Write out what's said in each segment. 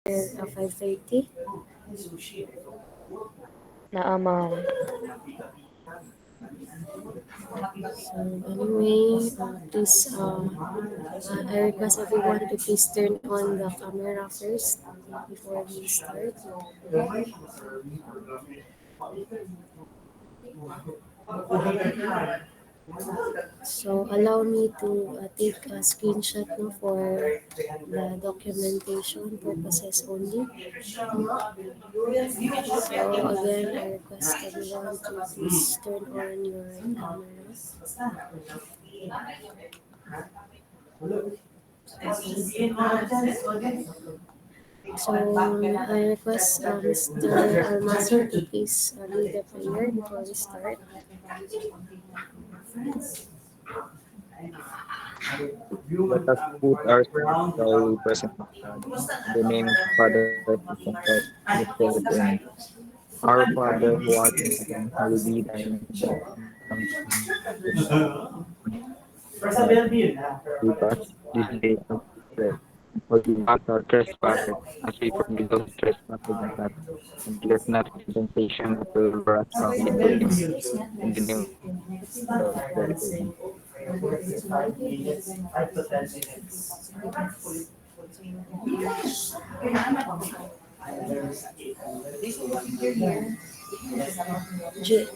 5:30. Naa, ma'am. So anyway, please, I request everyone to please turn on the camera first before we start. So allow me to take a screenshot no, for the documentation purposes only. So again, I request everyone to please turn on your cameras. So I request Mr. Almazo to please lead the prayer before we start. Let us put ourselves present to God. In the name of the Father, Son, and Holy Spirit, Amen. Our Father who art in heaven, hallowed be thy name. Thy kingdom come, thy will be done on earth as it is in heaven. Give us this day our daily bread, and forgive us our trespasses, as we forgive those who trespass against us. And lead us not into temptation, but deliver us from evil. In the name of the Father, Son, and Holy Spirit, Amen. J-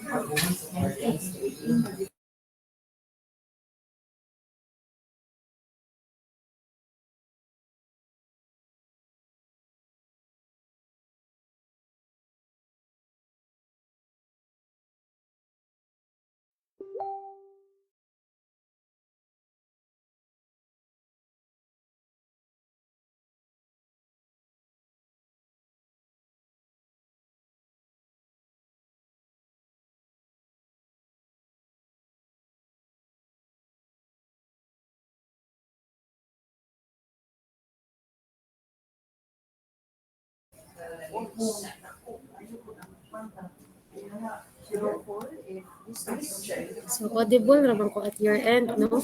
So audible naman ko at your end, no?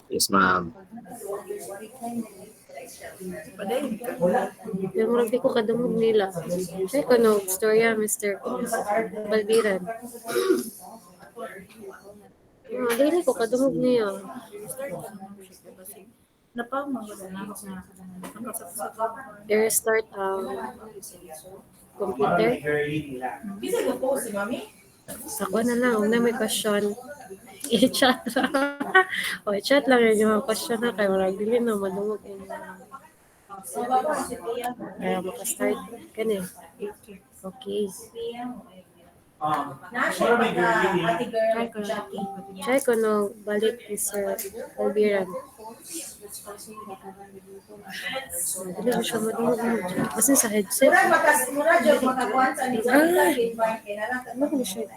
Yes, ma'am. Pero murag di ko kadungog nila. Ay ko no, storya Mr. Balbiran. Dili ko kadungog niya. I-restart ang computer. Ako na lang, una may question. I-chat lang. O, i-chat lang yun yung mga question na kayo. Marag dili na madungog. Kaya makastart ka na. Okay. Try ko no balik ni Sir Albiran. Dili mo siya madungog mo. Kasi sa headset. Ah! Ano ko na siya?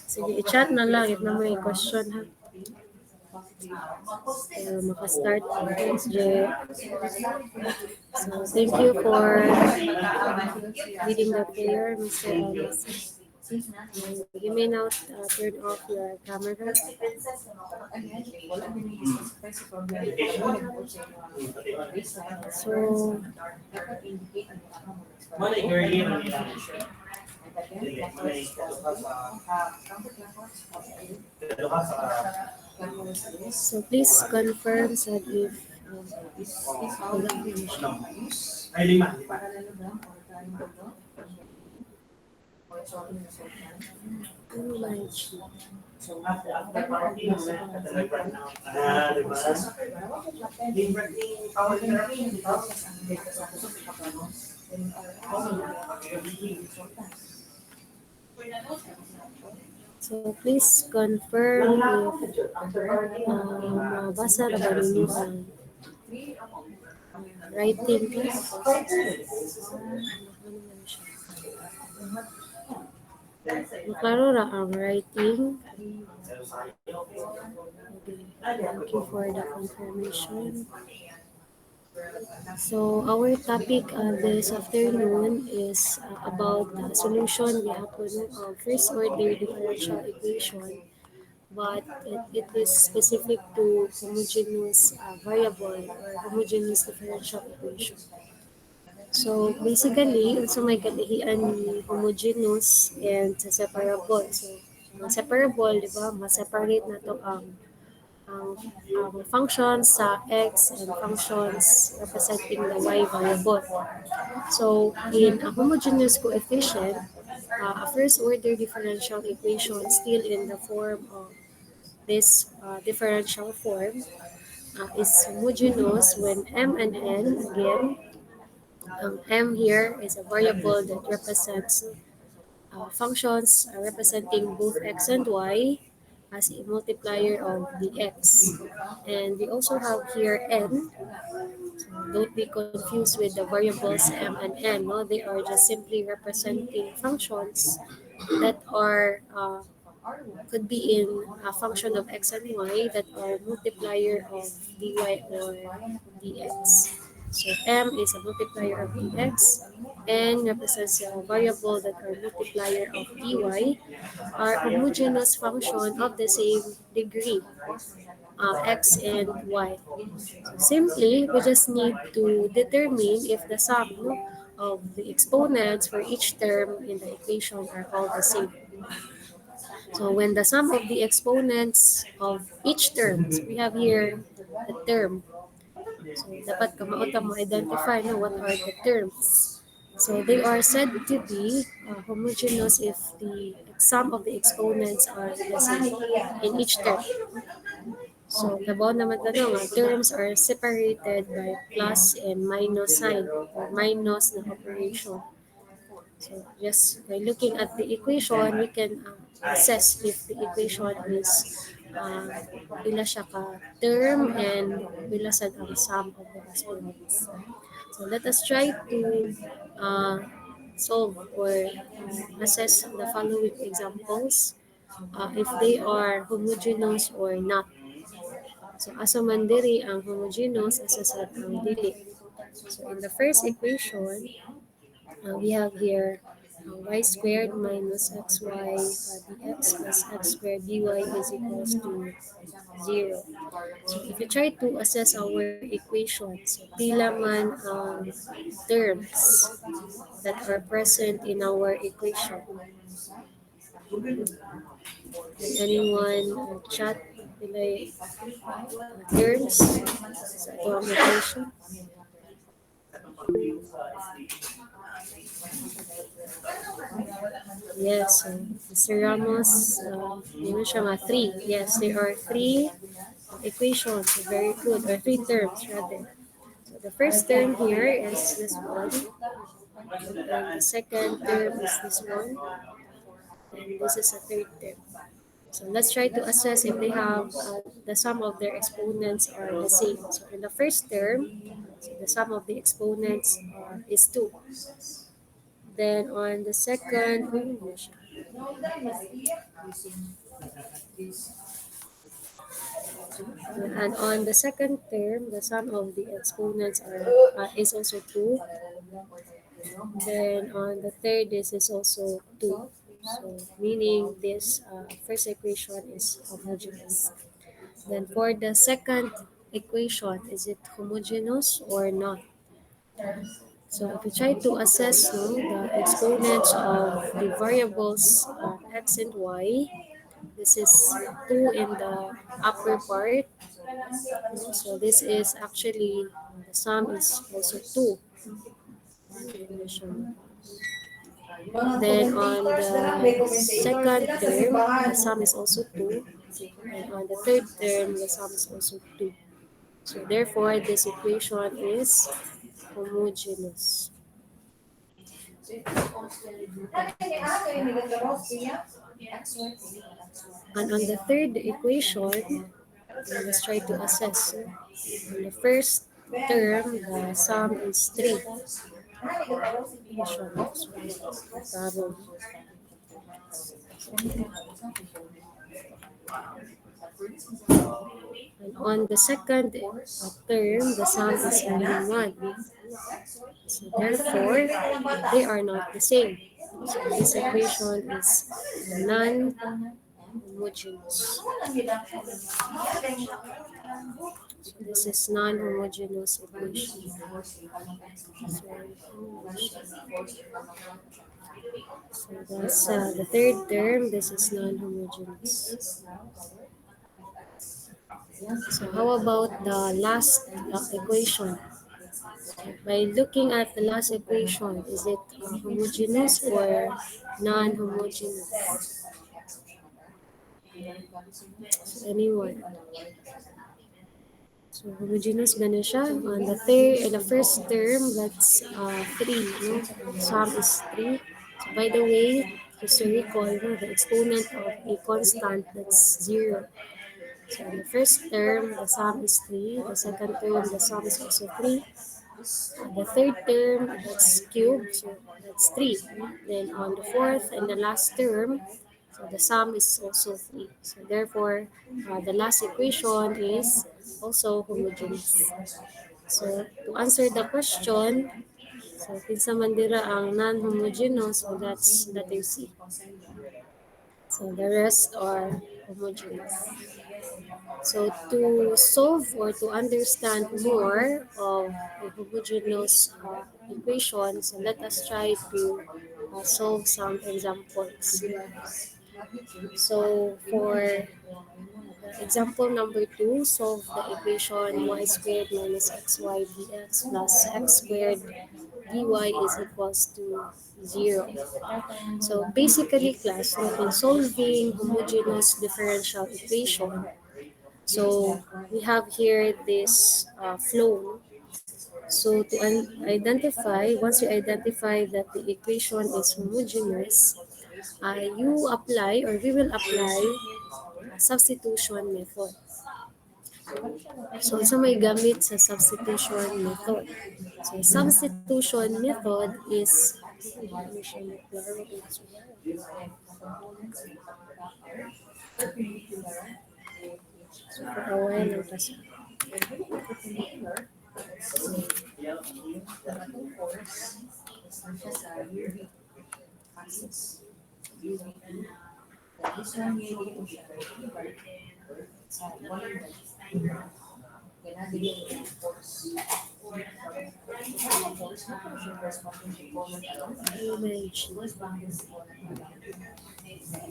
Sige, i-chat na lang if na may question ha. Makastart. Thanks, Jay. So, thank you for leading the prayer, Mr. Almas. You may now turn off your camera. So, so please confirm sa if So please confirm if mabasa na ba ninyo ang writing class? Maklaro ra ang writing. Okay. Thank you for the confirmation. So our topic this afternoon is about the solution gihapon of first order differential equation but it is specific to homogeneous variable or homogeneous differential equation. So basically, also may kalihian ni homogeneous and sa separable. So, ang separable, di ba, ma-separate na to ang functions sa x and functions representing the y variable. So, in a homogeneous coefficient, a first order differential equation still in the form of this differential form is homogeneous when m and n, again, m here is a variable that represents functions representing both x and y as a multiplier of the x. And we also have here n. So don't be confused with the variables m and n. No? They are just simply representing functions that are could be in a function of x and y that are multiplier of dy or dx. So m is a multiplier of dx, n represents a variable that are multiplier of dy, are homogeneous function of the same degree, x and y. So simply, we just need to determine if the sum of the exponents for each term in the equation are all the same. So when the sum of the exponents of each term, so we have here the term. So dapat kamauta mo identify no, what are the terms. So they are said to be homogeneous if the sum of the exponents are the same in each term. So labaw naman na nga, terms are separated by plus and minus sign or minus na operation. So just by looking at the equation, we can assess if the equation is uh, pila siya ka term and pila sad ang sum of the exponents. So let us try to uh, solve or assess the following examples if they are homogeneous or not. So asa man diri ang homogeneous, asa sad ang dili. So in the first equation, we have here y squared minus xy dx plus x squared dy is equals to 0. So if you try to assess our equation, so pila man ang terms that are present in our equation. Can anyone chat pila terms sa ito equation? Yes, so Mr. Ramos, yun siya nga, three. Yes, there are three equations, so very good, or three terms rather. So the first term here is this one, and the second term is this one, and this is a third term. So let's try to assess if they have the sum of their exponents are the same. So in the first term, so the sum of the exponents is 2. Then on the second, and on the second term, the sum of the exponents is also 2. Then on the third, this is also 2. So meaning this first equation is homogeneous. Then for the second equation, is it homogeneous or not? So if we try to assess the exponents of the variables x and y, this is 2 in the upper part. So this is actually, the sum is also 2. Then on the second term, the sum is also 2. And on the third term, the sum is also 2. So therefore, this equation is homogeneous. And on the third equation, let's try to assess. In the first term, the sum is 3. And on the second term, the sum is only 1. So therefore, they are not the same. So this equation is non-homogeneous. homogeneous. So this is non-homogeneous equation. So that's the third term. This is non-homogeneous. So how about the last equation? By looking at the last equation, is it homogeneous or non-homogeneous? So anyone? So homogeneous gana siya. On the the first term, that's 3. No? Sum is 3. So by the way, just to recall, no, the exponent of a constant, that's 0. So in the first term, the sum is 3. The second term, the sum is also 3. The third term, that's cube, so that's 3. Then on the fourth and the last term, so the sum is also 3. So therefore, the last equation is also homogeneous. So to answer the question, so kinsa man dira ang non-homogeneous, so that's letter C. So the rest are homogeneous. So to solve or to understand more of the homogeneous equation, so let us try to solve some examples. So for example number 2, solve the equation y squared minus xy dx plus x squared dy is equals to 0. So basically class, no, in solving homogeneous differential equation, so we have here this flow. So to identify, once you identify that the equation is homogeneous, you apply or we will apply a substitution method. So sa may gamit sa substitution method. So substitution method is so for a while lang pa siya. OMG.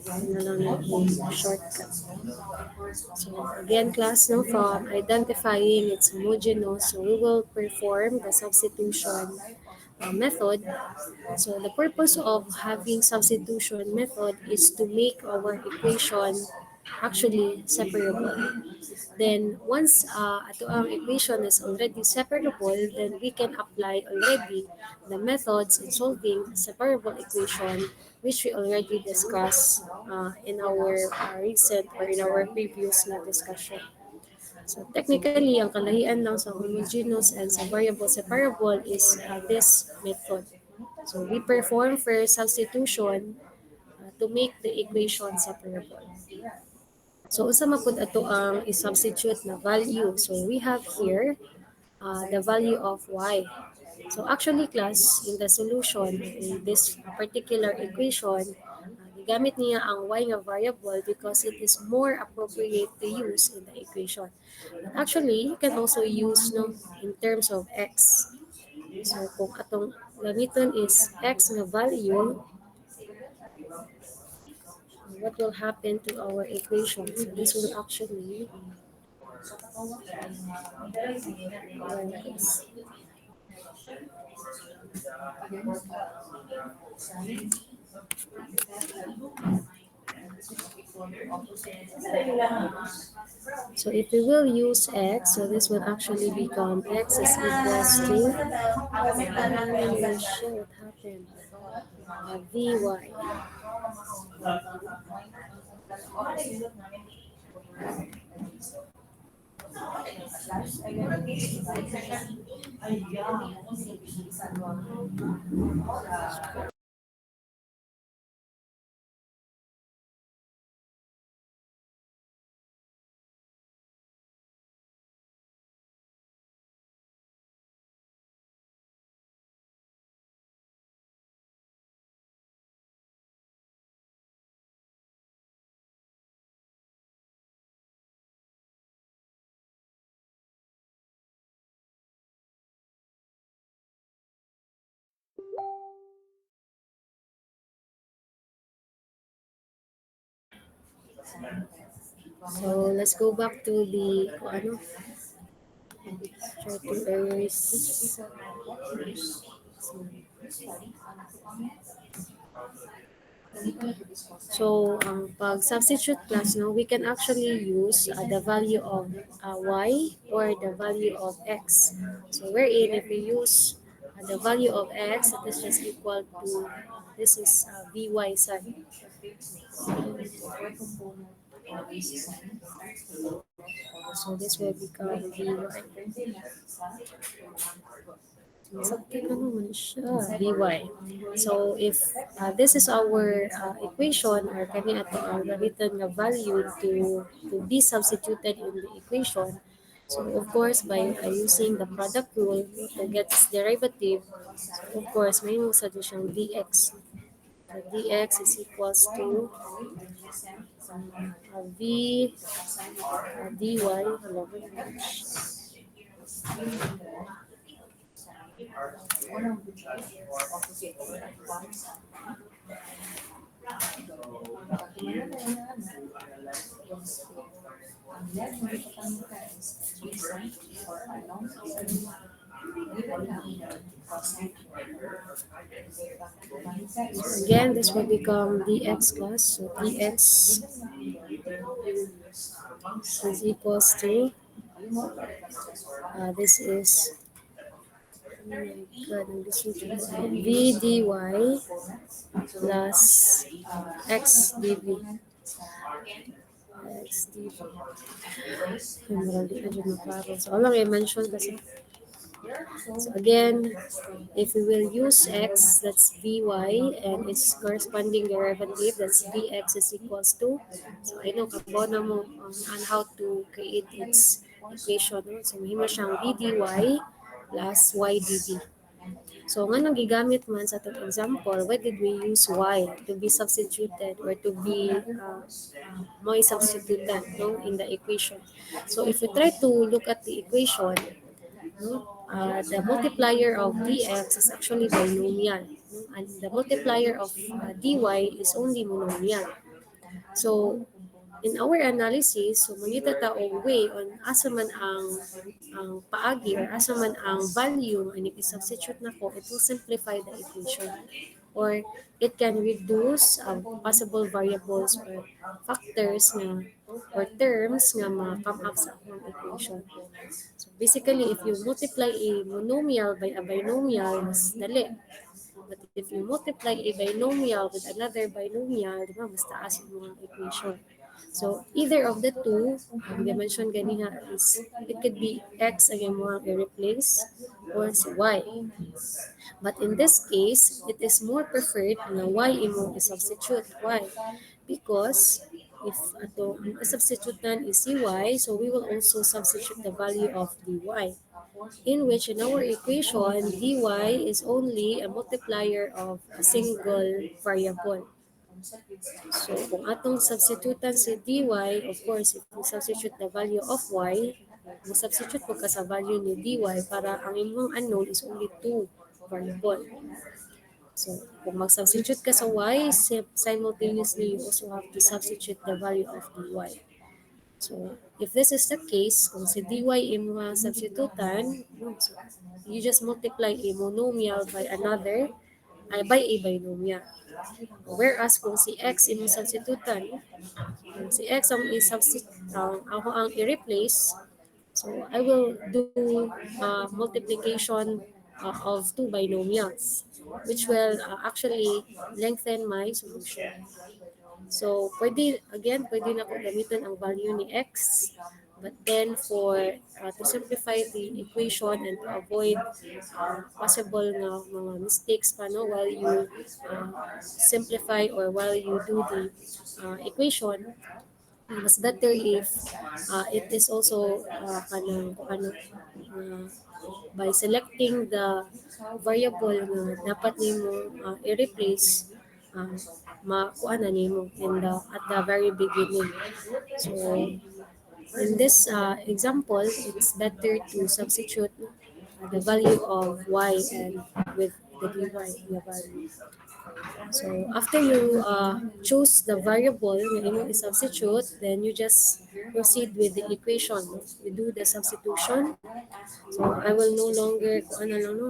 Ano lang yung shortcut. So again class, no, from identifying its homogeneous, so we will perform the substitution method. So the purpose of having substitution method is to make our equation actually separable. Then once ato ang equation is already separable, then we can apply already the methods in solving separable equation which we already discussed in our recent or in our previous na discussion. So technically, ang kalahian lang sa homogeneous and sa variable separable is this method. So we perform first substitution to make the equation separable. So unsa man pud ato ang i-substitute na value. So we have here the value of y. So actually class, in the solution in this particular equation, gigamit niya ang y nga variable because it is more appropriate to use in the equation. But actually, you can also use, no, in terms of x. So kung atong gamiton is x nga value, what will happen to our equation? So this will actually so if we will use x, so this will actually become x is equals to what happened? Vy. So let's go back to the kung ano, try to erase. So, pag substitute class, no, we can actually use the value of y or the value of x. So, wherein if we use the value of x, it is just equal to, this is vy sine. So, this will become vy. Sakit na naman siya. Vy. So, if this is our equation or kani ato ang gamiton nga value to be substituted in the equation. So, of course, by using the product rule to get its derivative, so of course, may mo sa siyang dx. So, dx is equals to v dy. Hello. So, again, this will become dx plus. So, dx is equals to, this is, oh my god, ang decision ko. V dy plus x dv. X dv. Kaya marami na dyan maklaro. So, alam i-mention kasi. So, again, if we will use x, that's vy, and its corresponding derivative, that's vx is equals to, so I know, kabo na mo on how to create its equation. No? So, mahimo siyang v dy plus y dv. So, nga nang gigamit man sa itong example, why did we use y to be substituted or to be mo substituted, no, in the equation? So, if we try to look at the equation, no, the multiplier of dx is actually binomial, no? And the multiplier of dy is only monomial. So, in our analysis, so mangita ta og way on asa man ang paagi or asa man ang value and if i-substitute na ko, it will simplify the equation. Or it can reduce possible variables or factors nga or terms nga ma-come up sa akong equation. So basically, if you multiply a monomial by a binomial, mas dali. But if you multiply a binomial with another binomial, di ba, mas taas yung mga equation. So, either of the two, ang dimension ganiha is, it could be x ang mo i-replace or si y. But in this case, it is more preferred na y imo i-substitute. Why? Because if ato ang substitutan is si y, so we will also substitute the value of dy. In which in our equation, dy is only a multiplier of a single variable. So, kung atong substitutan si dy, of course, if we substitute the value of y, mag-substitute po ka sa value ni dy para ang imong unknown is only 2 variable. So, kung mag-substitute ka sa y, simultaneously you also have to substitute the value of dy. So, if this is the case, kung si dy imo substitutan, so you just multiply a monomial by another, ay by a binomial. Whereas kung si x imo substitutan, kung si x ang ako ang i-replace, so I will do multiplication of two binomials, which will actually lengthen my solution. So, pwede na ko gamitin ang value ni x. But then, to simplify the equation and to avoid possible nga mga mistakes pa, no, while you simplify or while you do the equation, mas better if it is also by selecting the variable nga dapat nimo i-replace, uh, makuha na nimo at the very beginning. So in this example, it's better to substitute the value of y and with the dy the value. So after you choose the variable na imong i-substitute, then you just proceed with the equation. No? You do the substitution. So I will no longer kung ano lang no,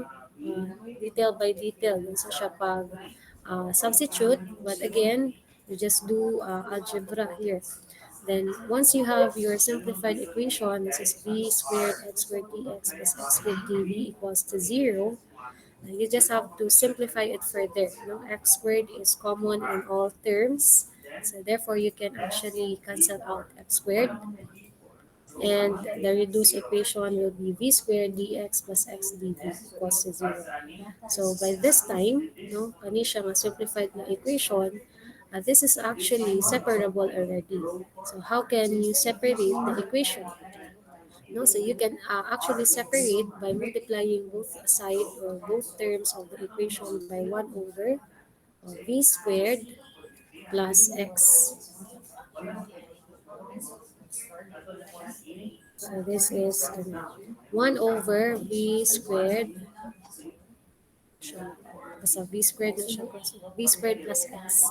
detail by detail dun sa siya pag substitute. But again, you just do algebra here. Then once you have your simplified equation, this is b squared x squared dx plus x squared dv equals to 0. You just have to simplify it further. No? X squared is common in all terms. So therefore, you can actually cancel out x squared. And the reduced equation will be v squared dx plus x dv equals to 0. So by this time, no, kani siya nga simplified na equation, this is actually separable already. So how can you separate the equation? No, so you can actually separate by multiplying both side or both terms of the equation by 1 over v squared plus x. So this is 1 over v squared. So v squared na siya. V squared plus x.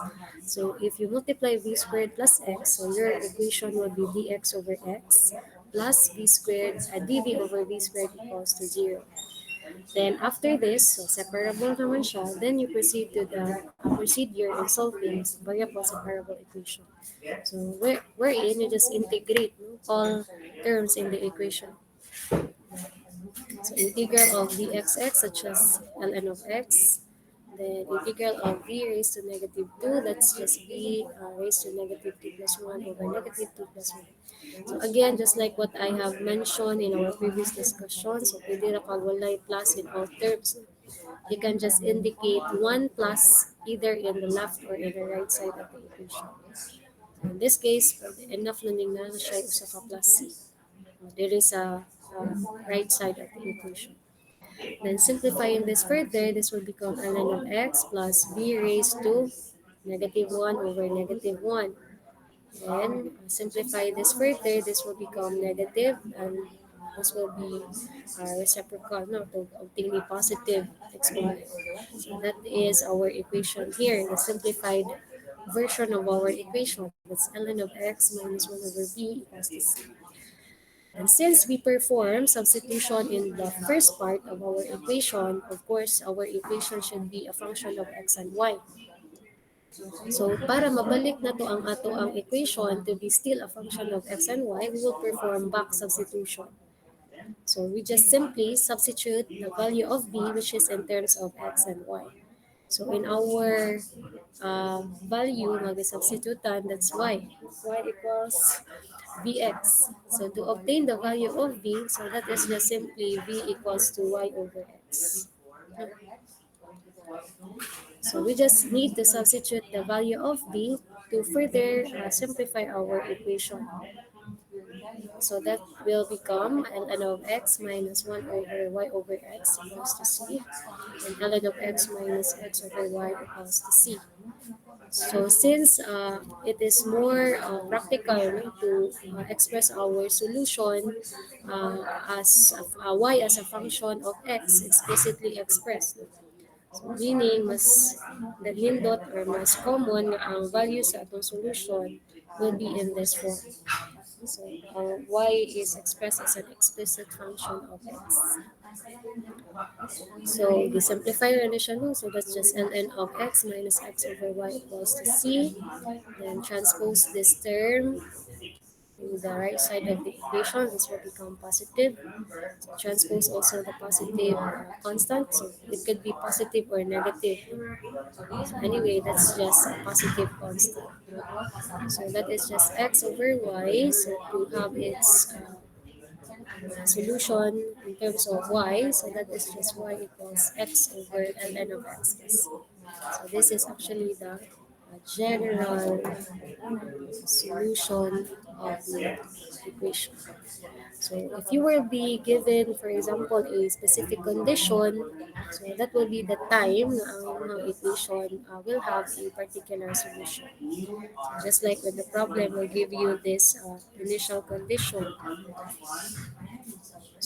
So if you multiply v squared plus x, so your equation will be dx over x plus v squared, dv over v squared equals to 0. Then after this, so separable naman siya, then you proceed to the procedure in solving variable separable equation. So wherein you just integrate no, all terms in the equation. So integral of dxx such as ln of x, then integral of v raised to negative 2, that's just v raised to negative 2 plus 1 over negative 2 plus 1. So again, just like what I have mentioned in our previous discussion, so pwede ra pag walay plus in all terms. You can just indicate 1 plus either in the left or in the right side of the equation. In this case, enough na ning na siya usa ka plus c. There is a right side of the equation. Then simplifying this further, this will become ln of x plus b raised to negative 1 over negative 1. Then simplify this further, this will become negative and this will be reciprocal no, to obtain a positive exponent. So that is our equation here, the simplified version of our equation. That's ln of x minus 1 over b equals to c. And since we perform substitution in the first part of our equation, of course, our equation should be a function of x and y. So, para mabalik na to ang ato ang equation to be still a function of x and y, we will perform back substitution. So, we just simply substitute the value of b, which is in terms of x and y. So, in our value, mag-substitutan, that's y. Y equals Vx. So to obtain the value of v, so that is just simply v equals to y over x. So we just need to substitute the value of v to further simplify our equation. So that will become ln of x minus 1 over y over x equals to c, and ln of x minus x over y equals to c. So since it is more practical no, to express our solution as y as a function of x explicitly expressed. So meaning mas nalindot or mas common nga ang value sa atong solution will be in this form. So y is expressed as an explicit function of x. So the simplifier na siya no? So that's just ln of x minus x over y equals to c. Then transpose this term in the right side of the equation. This will become positive. So transpose also the positive constant. So it could be positive or negative. So anyway, that's just a positive constant. So that is just x over y. So to have its solution in terms of y, so that is just y equals x over ln of x plus c. So this is actually the general solution of the equation. So if you will be given, for example, a specific condition, so that will be the time na ang mga equation will have a particular solution. So just like when the problem will give you this initial condition,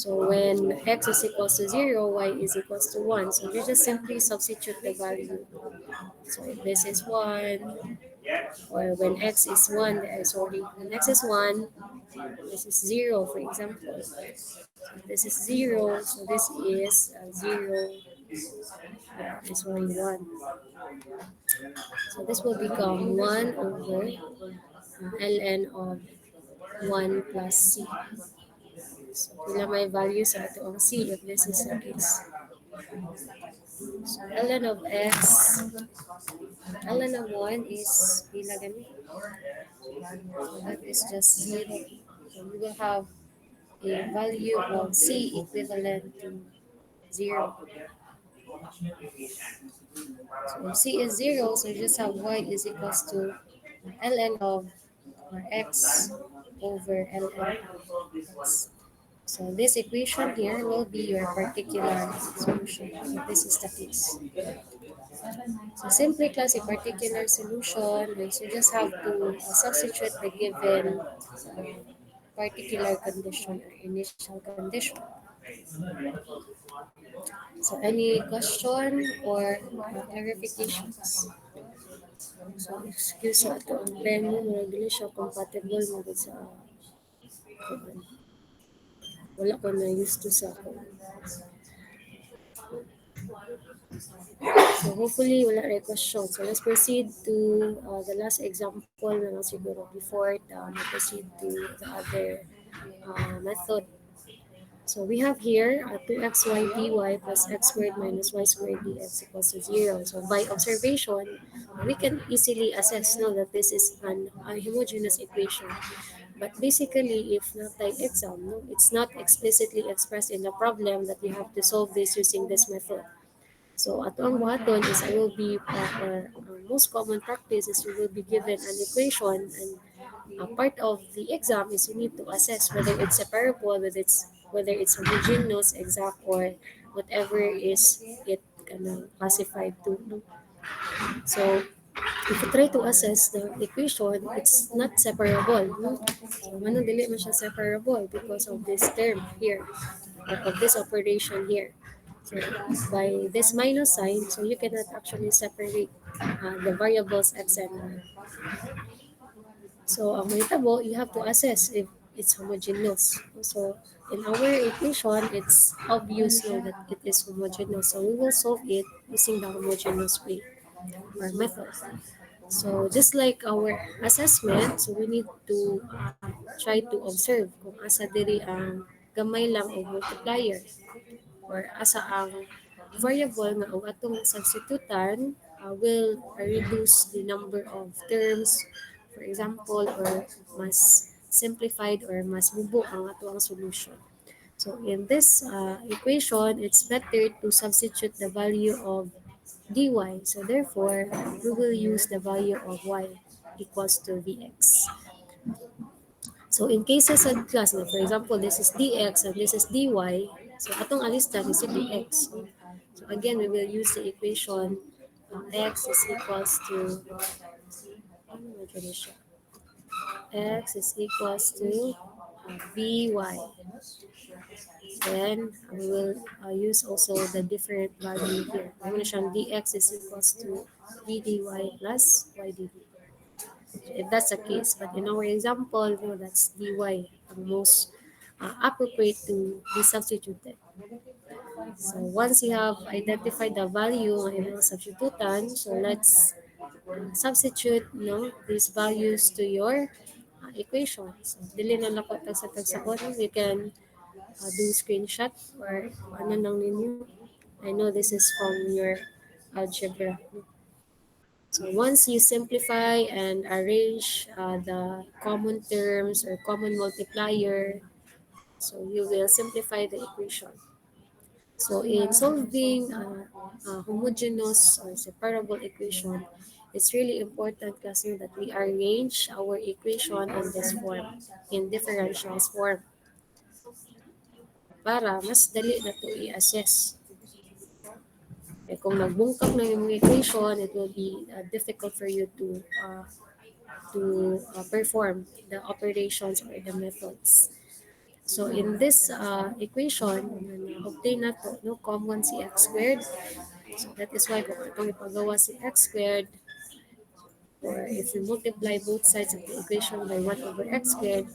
So when x is equals to 0, y is equals to 1. So you just simply substitute the value. So if this is 1, or when x is 1, sorry, when x is 1, this is 0, for example. So this is 0, so this is 0, this one 1. So this will become 1 over ln of 1 plus c. So pila may value sa ito ang c if this is the case. So ln of x, ln of 1 is pila gani? So that is just 0. So we will have a value of c equivalent to 0. So if c is 0, so you just have y is equals to ln of x over ln of x. So this equation here will be your particular solution if this is the case. So simply class a particular solution means you just have to substitute the given particular condition or initial condition. So any question or clarifications? So excuse sa ito ang pen mo, dili siya compatible mo sa wala ko na used to sa ako. So hopefully wala rin question. So let's proceed to the last example na lang siguro before proceed to the other method. So we have here 2xy dy plus x squared minus y squared dx equals to 0. So by observation, we can easily assess now that this is a homogeneous equation. But basically, if not type exam, no, it's not explicitly expressed in the problem that you have to solve this using this method. So ato ang buhaton is I will be, or most common practice is you will be given an equation, and a part of the exam is you need to assess whether it's separable, whether it's homogeneous, exact, or whatever is it kind classified to. No? So if you try to assess the equation, it's not separable. No? So manong dili man siya separable because of this term here, or of this operation here. So by this minus sign, so you cannot actually separate the variables x and y. So ang mahitabo, you have to assess if it's homogeneous. So in our equation, it's obvious now that it is homogeneous. So we will solve it using the homogeneous way or method. So just like our assessment, so we need to try to observe kung asa diri ang gamay lang o multiplier, or asa ang variable nga ang atong substitutan will reduce the number of terms, for example, or mas simplified or mas bubo ang ato ang solution. So in this equation, it's better to substitute the value of dy. So therefore, we will use the value of y equals to vx. So in cases of class, na, for example, this is dx and this is dy, so atong alistan is si dx. So again, we will use the equation x is equals to, ano ba dyan siya? X is equals to vy. Then we will use also the different value here. Ano na siyang dx is equals to v dy plus y dt. If that's the case. But in our example, no, that's dy, ang most appropriate to be substituted. So once you have identified the value ng inyong substitutan, so let's substitute these values to your equation. So dili na lako sa tagsakon, you can do screenshot or ano nang ninyo. I know this is from your algebra. So once you simplify and arrange the common terms or common multiplier, so you will simplify the equation. So in solving a homogeneous or separable equation, it's really important kasi that we arrange our equation in this form, in differentials form, para mas dali na to i-assess. Kung nagbungkak na yung equation, it will be difficult for you to perform the operations or the methods. So in this equation, obtain na to, no, common si x squared. So that is why kung itong ipagawa si x squared, or if we multiply both sides of the equation by 1 over x squared,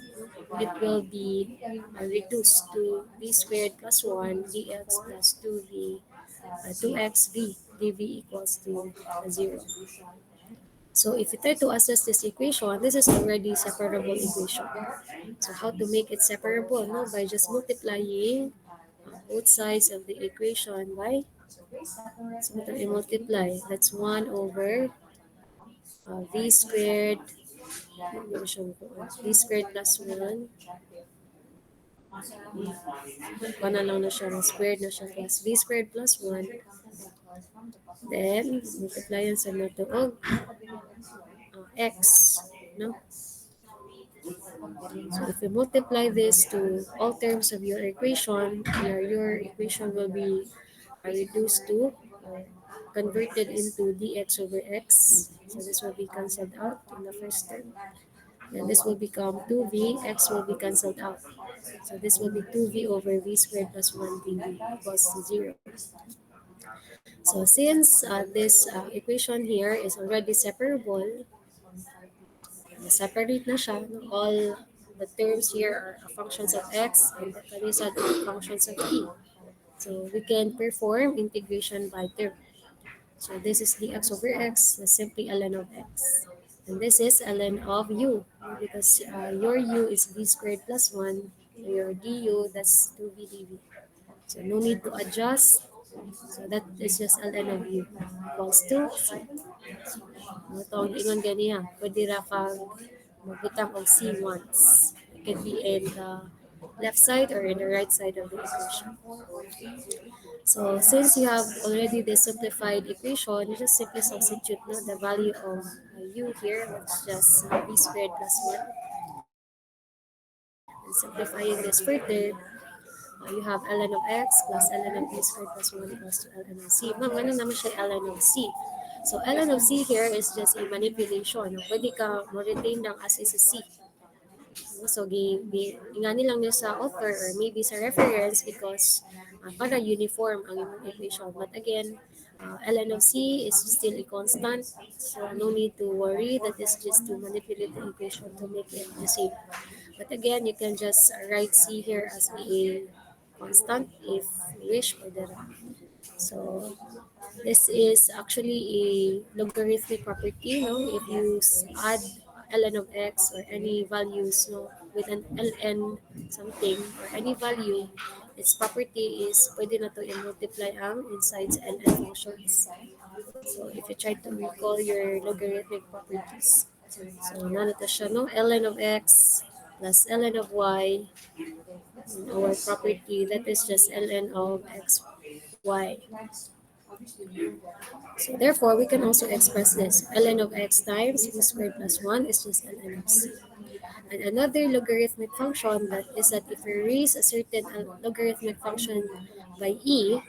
it will be reduced to v squared plus 1 dx plus 2v 2xv dv equals to 0. So if you try to assess this equation, this is already separable equation. So how to make it separable? No, by just multiplying both sides of the equation by, so ito i-multiply. That's 1 over v squared, v squared plus 1, na lang na siya, squared na siya, plus v squared plus 1, then multiply yan sa nato og x, no? So if you multiply this to all terms of your equation, your equation will be reduced to converted into dx over x. So this will be cancelled out in the first term. Then this will become 2v, x will be cancelled out. So this will be 2v over v squared plus 1 dv equals to 0. So since this equation here is already separable, separate na siya. All the terms here are functions of x and the result are functions of t. So we can perform integration by term. So this is dx over x, that's simply ln of x. And this is ln of u, because your u is v squared plus 1, your du, that's 2v dv. So no need to adjust. So that is just ln of u equals to c. Ito ang ingon ganiya. Pwede ra kang magbutang og C once. It can be in the left side or in the right side of the equation. So since you have already the simplified equation, you just simply substitute no, the value of u here, which is just v squared plus 1. And simplifying this further, you have ln of x plus ln of v squared plus 1 equals to ln of c. Ma'am, ano naman siya ln of c? So ln of c here is just a manipulation. Pwede ka mo-retain lang as is a c. So, ingani lang niya sa author or maybe sa reference because para uniform ang imong equation. But again, ln of c is still a constant. So, no need to worry that is just to manipulate the equation to make it the same. But again, you can just write c here as a constant if you wish for that. So, this is actually a logarithmic property, no? If you add ln of x or any values, no, with an ln something or any value, its property is pwede na to i-multiply ang inside sa ln functions. So, if you try to recall your logarithmic properties, so nanito siya, no? ln of x plus ln of y, our property, that is just ln of x, y. So therefore, we can also express this. ln of x times v squared plus 1 is just ln of c. And another logarithmic function that is that if we raise a certain logarithmic function by e,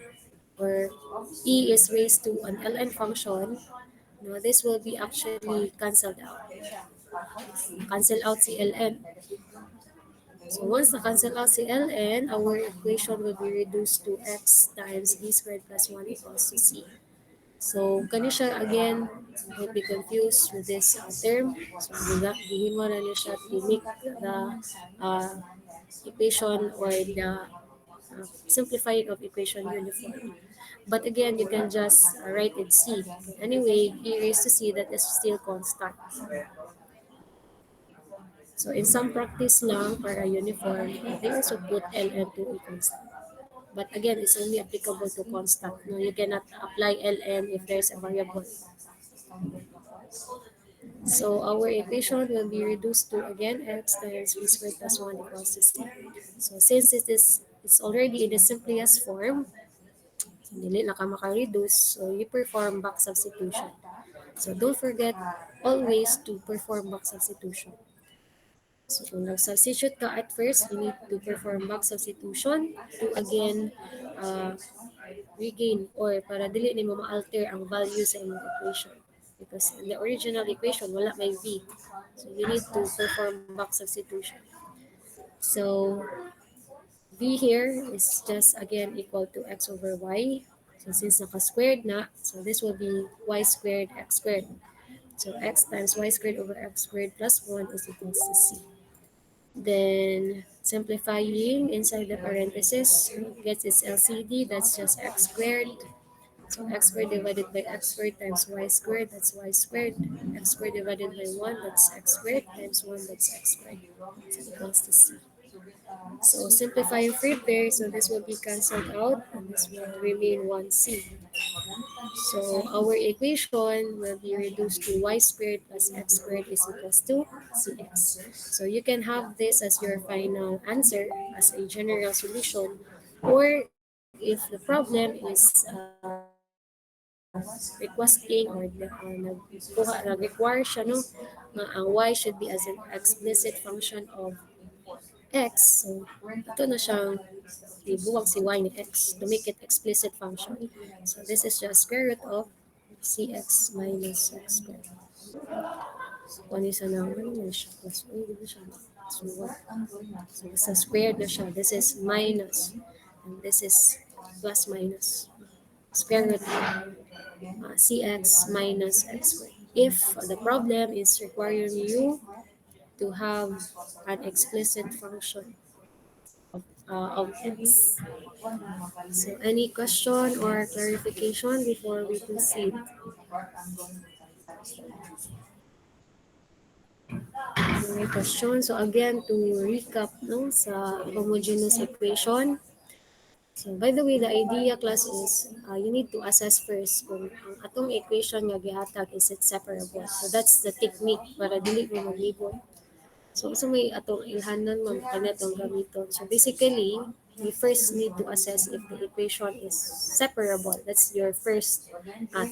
or e is raised to an ln function, no, this will be actually cancelled out. Cancel out si ln. So once na-cancel out si ln, our equation will be reduced to x times v squared plus 1 equals to c. So, kani siya again, don't be confused with this term. So, gihimo na niya siya to make the uh, equation or the simplifying of equation uniform. But again, you can just write it c. Anyway, e raised to c that is still constant. So, in some practice lang para uniform, they also put ln to a constant. But again, it's only applicable to constant. No, you cannot apply ln if there's a variable. So our equation will be reduced to again x times v squared plus 1 equals to c. So since it's already in the simplest form, dili na ka maka-reduce, so you perform back substitution. So don't forget always to perform back substitution. So kung nag-substitute ka at first, you need to perform back substitution to again regain or para dili nimo ma-alter ang value sa imong equation. Because in the original equation, wala may v. So you need to perform back substitution. So V here is just again equal to x over y. So since naka-squared na, so this will be y squared x squared. So x times y squared over x squared plus 1 is equals to c. Then simplifying inside the parenthesis gets its LCD, that's just x squared. So x squared divided by x squared times y squared, that's y squared. X squared divided by 1, that's x squared times 1, that's x squared. So equals to c. So simplifying further, so this will be cancelled out and this will remain 1c. So our equation will be reduced to y squared plus x squared is equals to cx. So you can have this as your final answer as a general solution, or if the problem is requesting or nag-require siya no, na ang y should be as an explicit function of x. So ito na siyang ibuwag si y ni x to make it explicit function. So this is just square root of cx minus x squared. So kung ano sa naman na siya, plus uy, di ba siya? So what? So sa squared na siya. This is minus. And this is plus minus. Square root of cx minus x squared. If the problem is requiring you to have an explicit function of x. So any question or clarification before we proceed? Any question? So again, to recap no, sa homogeneous equation. So by the way, the idea class is you need to assess first kung ang atong equation nga gihatag is it separable. So that's the technique para dili mo maglibot. So may atong ilhanan mo kana itong gamiton. So basically, we first need to assess if the equation is separable. That's your first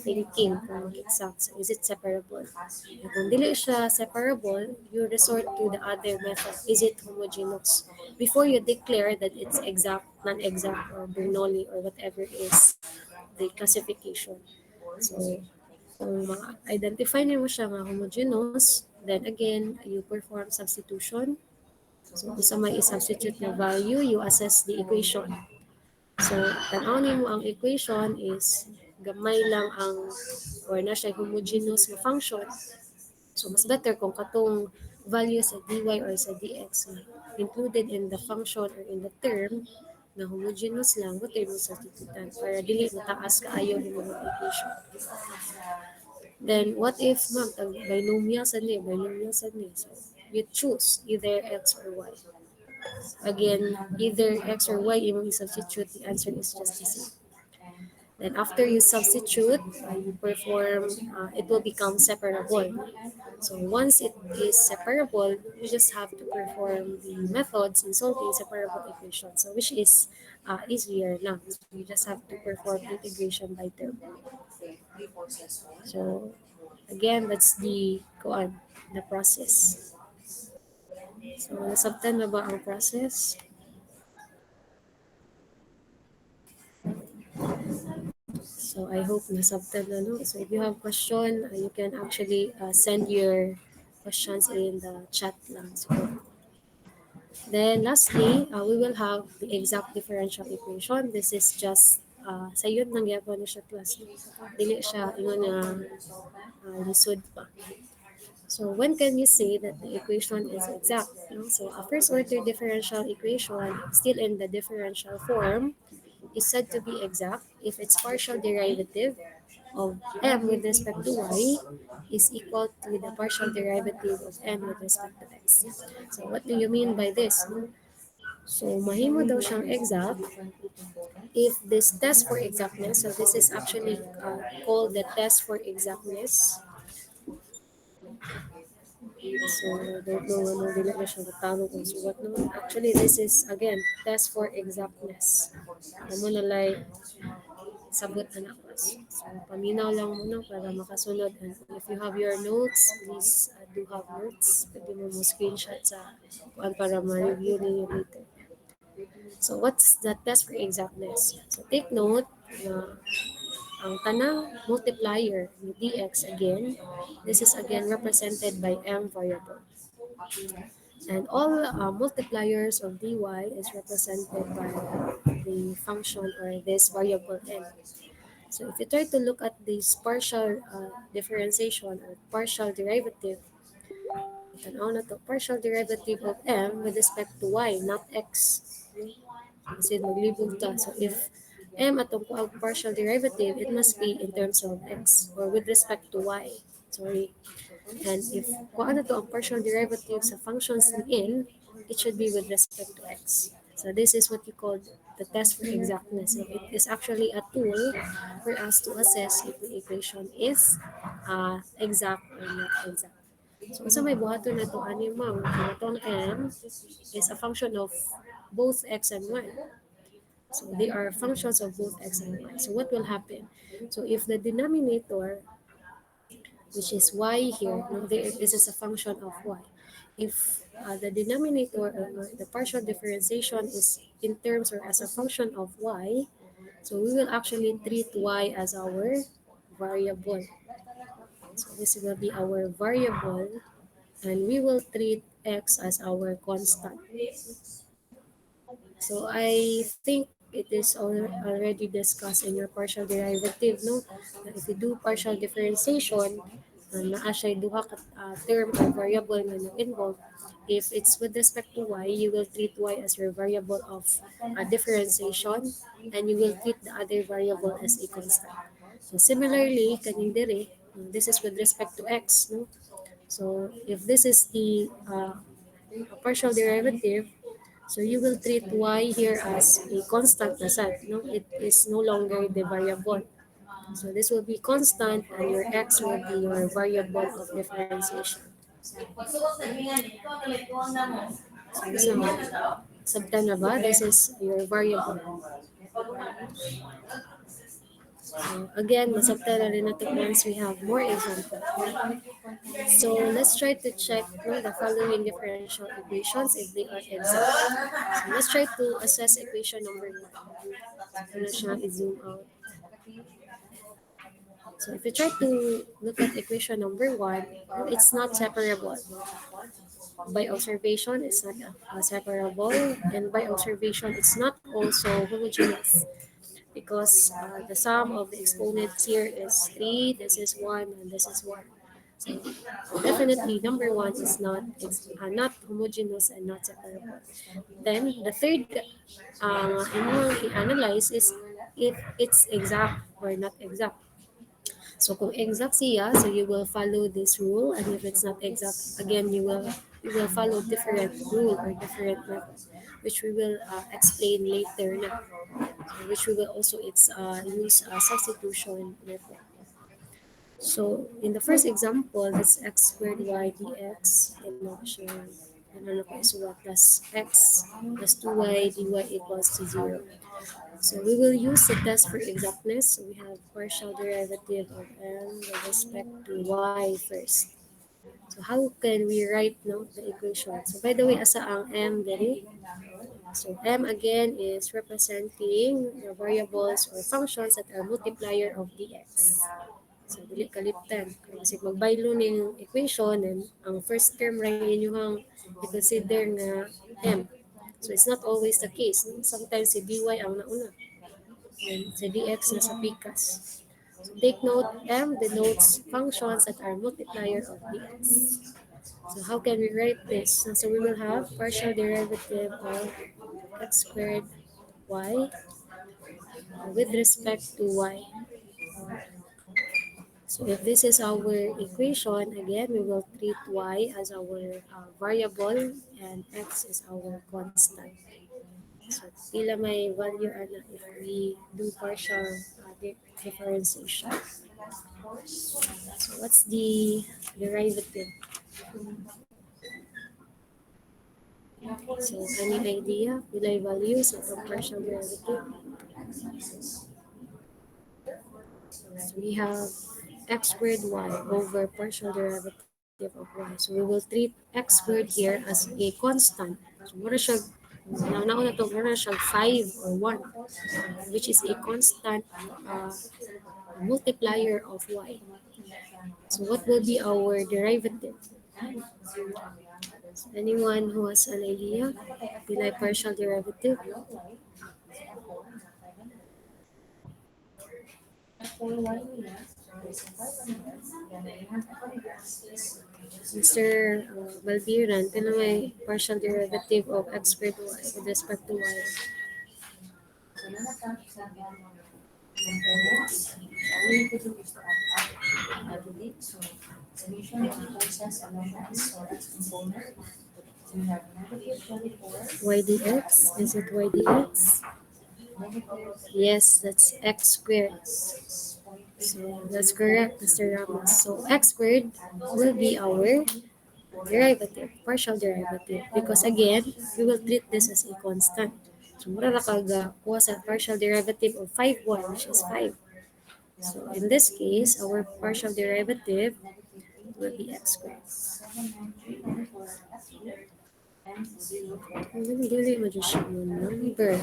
thinking kung mag-exact. So is it separable? And kung dili siya separable, you resort to the other method. Is it homogeneous? Before you declare that it's exact, non-exact, or Bernoulli, or whatever is the classification. So kung ma-identify niyo siya nga homogeneous, then again, you perform substitution. So kung sa may substitute na value, you assess the equation. So tanaw nimo ang equation is gamay lang ang or na siya homogeneous nga function. So mas better kung katong value sa dy or sa dx included in the function or in the term na homogeneous lang, what mo substitutan para dili mataas kaayo yung mga equation. Then what if ma'am binomial sa ni. So you choose either x or y. Again, either x or y imong substitute, the answer is just the same. Then after you substitute, you perform, it will become separable. So once it is separable, you just have to perform the methods in solving separable equations. So which is easier now. So you just have to perform integration by term. So again, that's the process. So nasabtan na ba ang process? So I hope nasabtan na no. So if you have question, you can actually send your questions in the chat lang. So, then lastly, we will have the exact differential equation. This is just sa yun nang gyapon ni siya class. Dili siya ingon nga lisod pa. So when can you say that the equation is exact? No? So a first order differential equation still in the differential form is said to be exact if its partial derivative of m with respect to y is equal to the partial derivative of n with respect to x. So what do you mean by this? So mahimo daw siyang exact if this test for exactness, so this is actually called the test for exactness. So don't know ano dili na siya natawag kung suwat no. Actually this is again test for exactness. Amo na like sabot na class. So paminaw lang muna para makasunod. And if you have your notes, please do have notes. Pwede mo screenshot sa para ma-review ninyo later. So what's the test for exactness? So take note na ang tanang multiplier ni dx again, this is again represented by m variable. And all multipliers of dy is represented by the function or this variable n. So if you try to look at this partial differentiation or partial derivative, tanaw na to, partial derivative of m with respect to y, not x. Kasi maglibog ta. So if m atong ang partial derivative, it must be in terms of x or with respect to y. Sorry. And if kung ano to ang partial derivative sa functions in, it should be with respect to x. So this is what you call the test for exactness. So it is actually a tool for us to assess if the equation is exact or not exact. So sa may buhaton na to animang itong m is a function of both x and y. So they are functions of both x and y. So what will happen? So if the denominator, which is y here, no, this is a function of y. If the denominator or the partial differentiation is in terms or as a function of y, so we will actually treat y as our variable. So this will be our variable, and we will treat x as our constant. So I think it is already discussed in your partial derivative, no? Na if you do partial differentiation, naa siya duha ka term or variable nga involved. If it's with respect to y, you will treat y as your variable of differentiation, and you will treat the other variable as a constant. So similarly, kaning dire, this is with respect to x, no? So if this is the partial derivative, so you will treat y here as a constant na sad, no? It is no longer the variable. So this will be constant and your x will be your variable of differentiation. So this na sabtan na ba? This is your variable. So again, masabtan na rin natin once we have more example. So let's try to check no, the following differential equations if they are exact. So let's try to assess equation number 1. Ano siya i-zoom out. So if you try to look at equation number 1, it's not separable. By observation, it's not separable. And by observation, it's not also homogeneous because the sum of the exponents here is 3, this is 1, and this is 1. So definitely number 1 is not homogeneous and not separable. Then the third i-analyze is if it's exact or not exact. So kung exact siya, so you will follow this rule, and if it's not exact, again you will follow different rule or different method, which we will explain later na. So which we will also use substitution method. So in the first example, that's x squared y dx, and ano ko isulat plus x plus 2y dy equals to 0. So we will use the test for exactness. So we have partial derivative of m with respect to y first. So how can we write no, the equation? So by the way, asa ang m diri? So m again is representing the variables or functions that are multiplier of dx. So dili kaliptan. Kasi magbaylo ning equation and ang first term ra inyong i-consider nga m. So it's not always the case. No? Sometimes si dy ang nauna. And si dx na sa pikas. So take note, m denotes functions that are multiplier of dx. So how can we write this? So we will have partial derivative of x squared y with respect to y. So if this is our equation, again, we will treat y as our variable and x is our constant. So pila may value ana if we do partial differentiation. So what's the derivative? So any idea? Pila values of partial derivative? So we have x squared y over partial derivative of y. So we will treat x squared here as a constant. So muna siya, nauna to, muna siya 5 or 1, which is a constant uh, multiplier of y. So what will be our derivative? So anyone who has an idea? Pilay partial derivative? Mr. Balbiran, pinamay partial derivative of x squared y with respect to y. Y dx? Is it y dx? Yes, that's x squared. So that's correct, Mr. Ramos. So x squared will be our derivative, partial derivative. Because again, we will treat this as a constant. So mura ra kaga kuha sa partial derivative of 5y, which is 5. So in this case, our partial derivative will be x squared. Dili mo dyan siya mo number.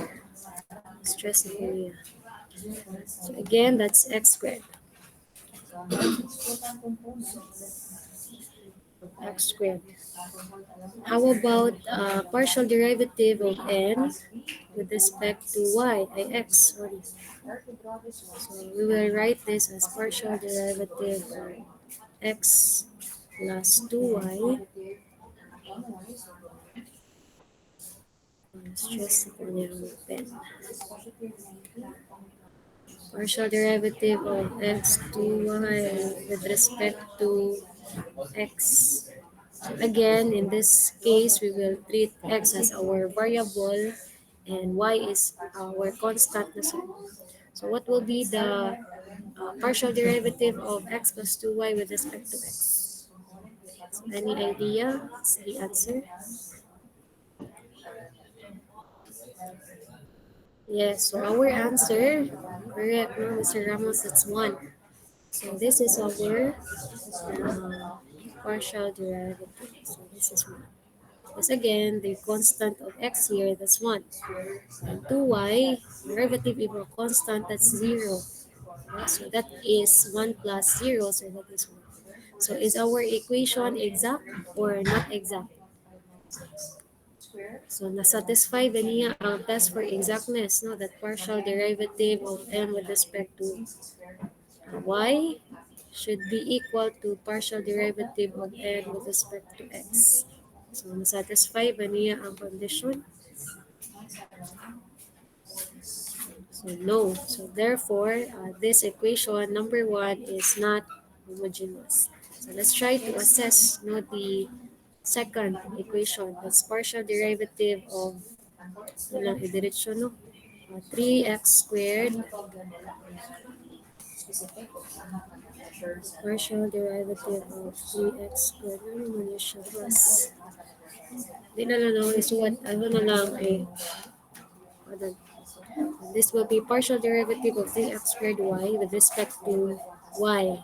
Stress na kuya. So again, that's x squared. X squared. How about partial derivative of n with respect to y, x, sorry. So we will write this as partial derivative of x plus 2y. Stress ko niya ang pen. Partial derivative of x 2y with respect to x. So again, in this case, we will treat x as our variable and y is our constant na so. So what will be the partial derivative of x plus 2y with respect to x? So any idea? What's the answer? Yes, so our answer, correct, no, Mr. Ramos, that's 1. So this is our partial derivative. So this is 1. Because again, the constant of x here, that's 1. And 2y, derivative of a constant, that's 0. So that is 1 plus 0, so that is 1. So is our equation exact or not exact? So nasatisfy ba niya ang test for exactness, no? That partial derivative of n with respect to y should be equal to partial derivative of n with respect to x. So nasatisfy ba niya ang condition? So no. So therefore, this equation number 1 is not homogeneous. So let's try to assess, no, the second equation. That's partial derivative of walang idiretso, no? 3x squared partial derivative of 3x squared. Ano naman yun siya? Mas, di na lang ako isuwat. Ano na lang eh. Hold on. This will be partial derivative of 3x squared y with respect to y.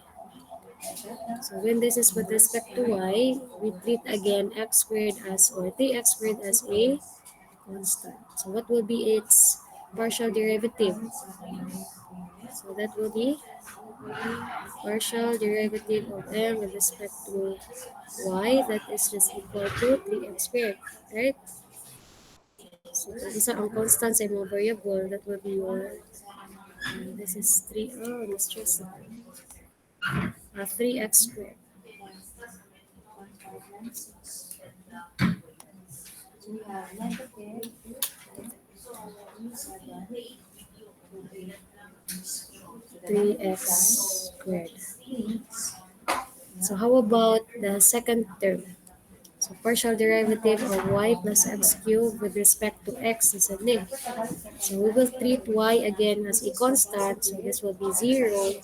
So when this is with respect to y, we treat again x squared as, or 3x squared as a constant. So what will be its partial derivative? So that will be partial derivative of m with respect to y, that is just equal to 3x squared, right? So kung isa ang constant sa imong variable, that will be your, this is 3, oh, na-stress ako. 3x squared. Three x squared. So how about the second term? So partial derivative of y plus x cubed with respect to x is a name. So we will treat y again as a constant. So this will be 0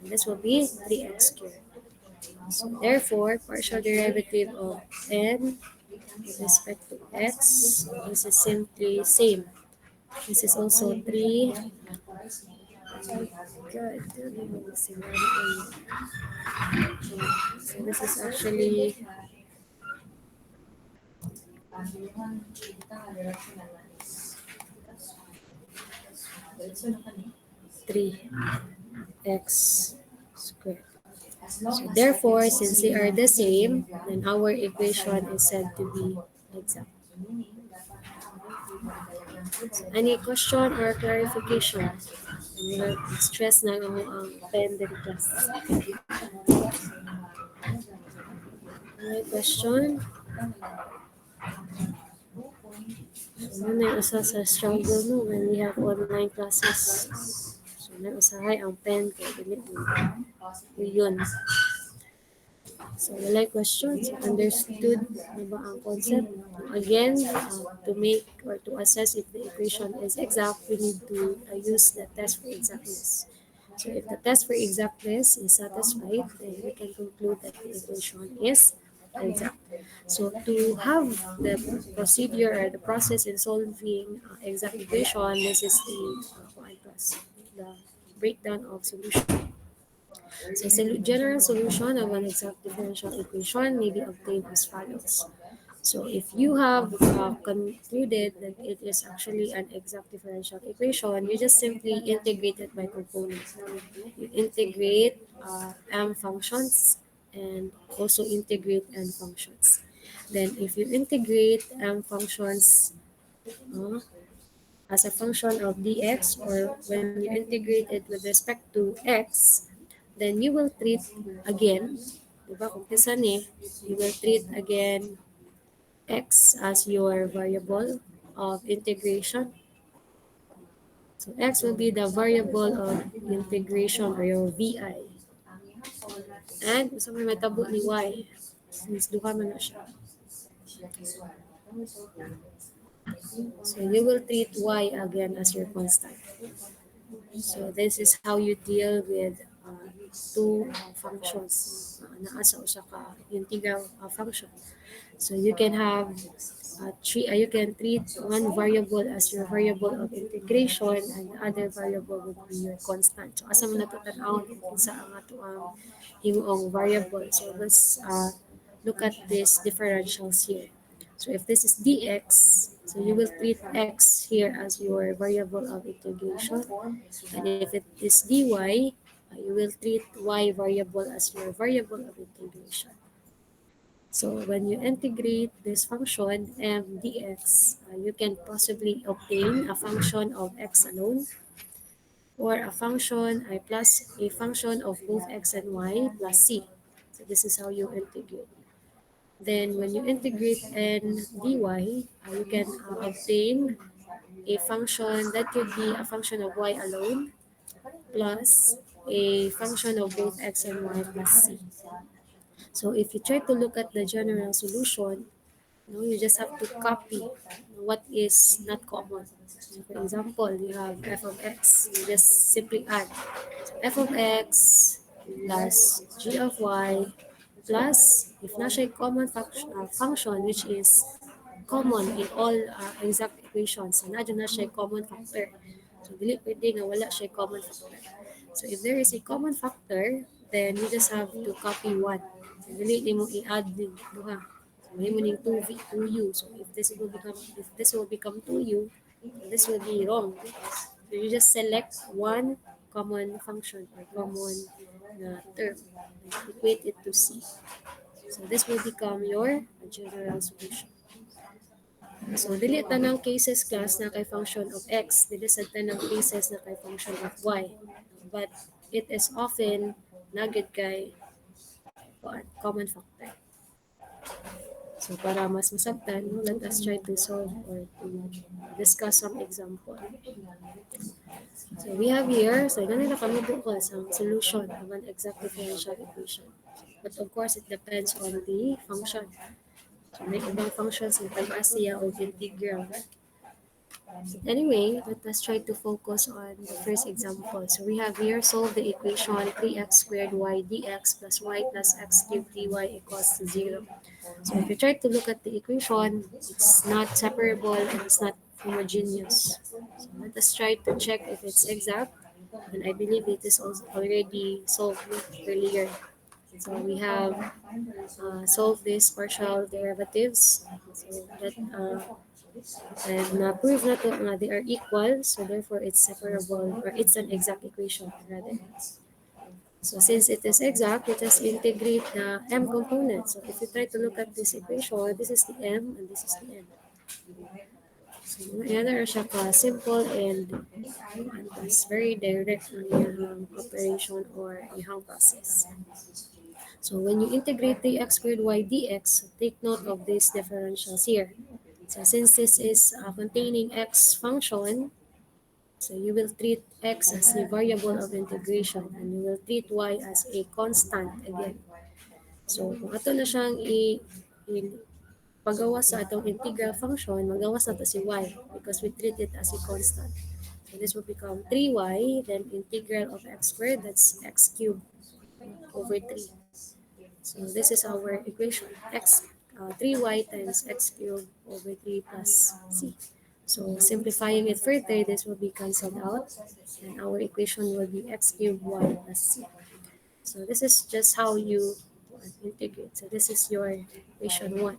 and this will be 3x cubed. So therefore, partial derivative of n with respect to x, this is simply same. This is also 3. God, so this is actually 3x squared. So therefore, since they are the same, then our equation is said to be exact. So any question or clarification? Stress na ang pen din class. Any question? Ano na yung usa sa struggle no when we have online classes. So na usahay ang pen kay dili mo. Yun. So, wala questions? Understood na ba ang concept? Again, to make or to assess if the equation is exact, we need to use the test for exactness. So, if the test for exactness is satisfied, then we can conclude that the equation is exact. So, to have the procedure or the process in solving exact equation, this is the breakdown of solution. So, general solution of an exact differential equation may be obtained as follows. So, if you have concluded that it is actually an exact differential equation, you just simply integrate it by component. You integrate m functions and also integrate n functions. Then, if you integrate m functions uh, as a function of dx, or when you integrate it with respect to x, then you will treat again, di ba, umpisa ni, you will treat again x as your variable of integration. So x will be the variable of integration or your vi. And gusto mo metabo ni y, since duha man na siya. So you will treat y again as your constant. So this is how you deal with two functions na asa usa ka integral function. So you can have you can treat one variable as your variable of integration and the other variable would be your constant. So asa mo natutan-awon kung kinsa ang ato ang himuong variable. So let's look at these differentials here. So if this is dx, so you will treat x here as your variable of integration. And if it is dy, you will treat y variable as your variable of integration. So when you integrate this function m dx, you can possibly obtain a function of x alone, or a function plus a function of both x and y plus c. So this is how you integrate. Then when you integrate n dy, you can obtain a function that could be a function of y alone plus a function of both x and y plus c. So if you try to look at the general solution, you just have to copy what is not common. So for example, you have f of x. You just simply add f of x plus g of y plus, if na siya common function which is common in all exact equations, na dyan na siya common factor. So, dili pwede nga wala siya common factor. So, if there is a common factor, then you just have to copy one. So, dili ni mo i-add din duha. So, may mo ning 2v, 2u. So, if this will become 2u, this will be wrong. So, you just select one common function or common term and equate it to c. So, this will become your general solution. So, dili tanang cases class na kay function of x, dili sa tanang cases na kay function of y. But it is often nagid kay common factor. So, para mas masabtan, let us try to solve or to discuss some example. So, we have here, so ganun na kami bukas ang solution of an exact differential equation. But of course, it depends on the function. So, may ibang functions na tag-asiya o integral. Anyway, let us try to focus on the first example. So we have here solve the equation 3x squared y dx plus y plus x cubed dy equals to 0. So if you try to look at the equation, it's not separable and it's not homogeneous. So let us try to check if it's exact. And I believe it is also already solved earlier. So we have solved these partial derivatives. So that and prove na to nga they are equal, so therefore it's separable or it's an exact equation rather. So since it is exact, we just integrate the m component. So if you try to look at this equation, this is the m and this is the n. So yan na siya ka simple and it's very direct ang iyang operation or iyang process. So when you integrate the x squared y dx, take note of these differentials here. So since this is containing x function, so you will treat x as the variable of integration and you will treat y as a constant again. So kung ato na siyang pagawa sa atong integral function, magawas na to si y because we treat it as a constant. So this will become 3y, then integral of x squared, that's x cubed over 3. So this is our equation, 3y times x cubed over 3 plus c. So simplifying it further, this will be cancelled out, and our equation will be x cubed y plus c. So this is just how you integrate. So this is your equation 1.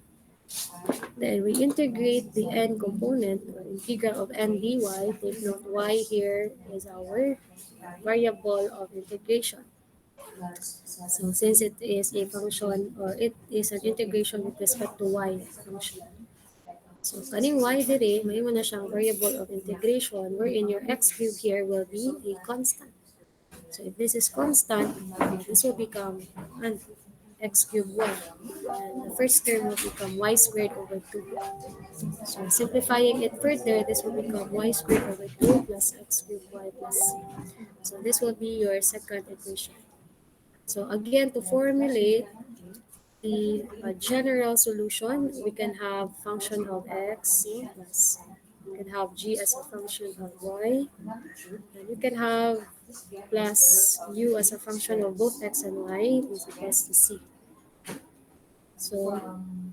Then we integrate the n component or integral of n dy. Take note y here is our variable of integration. So since it is a function or it is an integration with respect to y function. So kaning y dire, may mo na siyang variable of integration wherein your x cube here will be a constant. So if this is constant, this will become an x cubed y. And the first term will become y squared over 2. So simplifying it further, this will become y squared over 2 plus x cubed y plus c. So this will be your second equation. So again, to formulate the general solution, we can have function of x plus, we can have g as a function of y, and you can have plus u as a function of both x and y is equals to c. So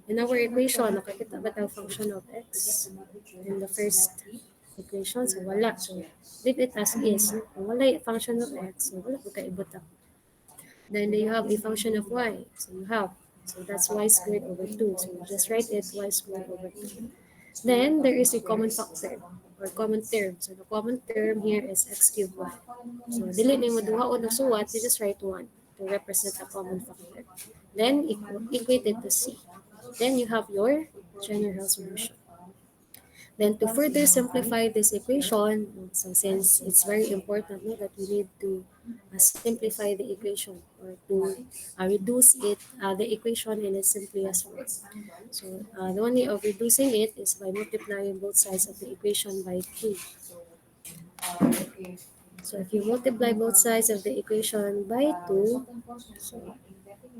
in our equation, nakakita ba tayo function of x in the first equation? So wala. So leave it as is. Kung wala yung function of x, so wala po kaibot. Then you have a function of y. So you have. So that's y squared over 2. So you just write it y squared over 2. Then there is a common factor or common term. So the common term here is x cubed y. So dili na mo duha o suwat, you just write 1 to represent a common factor. Then equate it to c. Then you have your general solution. Then to further simplify this equation, so since it's very important no, that we need to simplify the equation or to reduce it, the equation in its simplest form. So the one way of reducing it is by multiplying both sides of the equation by 2. So if you multiply both sides of the equation by 2, so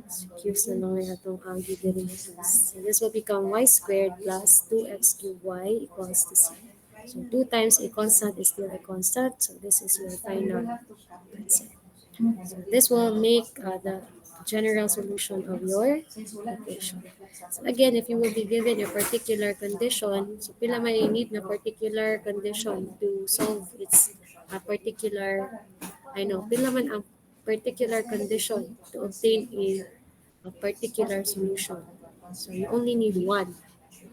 excuse na lang na itong algebra. So this will become y squared plus 2x cubed y equals to c. So 2 times a constant is still a constant. So this is your final answer. So this will make the general solution of your equation. So again, if you will be given a particular condition, so pila may need na particular condition to solve its particular, I know, pila man ang particular condition to obtain a particular solution. So you only need one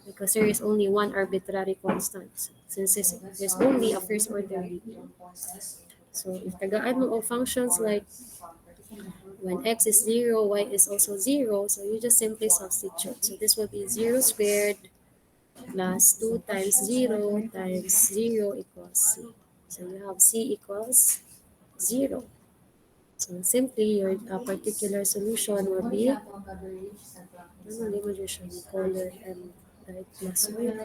because there is only one arbitrary constant since there's only a first order linear. So if tagaan mo og functions like when x is 0, y is also 0, so you just simply substitute. So this will be 0 squared plus 2 times 0 times 0 equals c. So you have c equals 0. So simply your particular solution will be, ano mo dyan siya, color and right,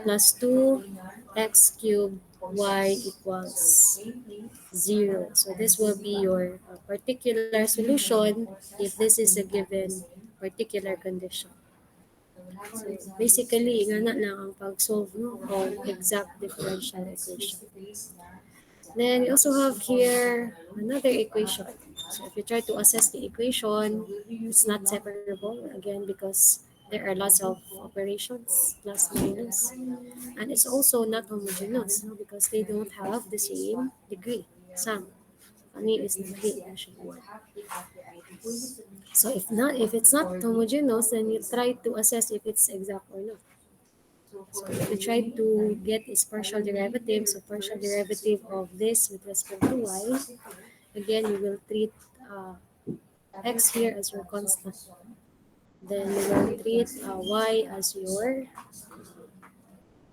plus 2 x cubed y equals 0. So this will be your particular solution if this is a given particular condition. So basically, ingana lang ang pag-solve no, of exact differential equation. Then we also have here another equation. So if you try to assess the equation, it's not separable again because there are lots of operations, plus minus. And it's also not homogeneous no, because they don't have the same degree, sum. Ani is lahi na siya. So if it's not homogeneous, then you try to assess if it's exact or not. So if you try to get its partial derivative, so partial derivative of this with respect to y, again you will treat x here as your constant. Then you will treat y as your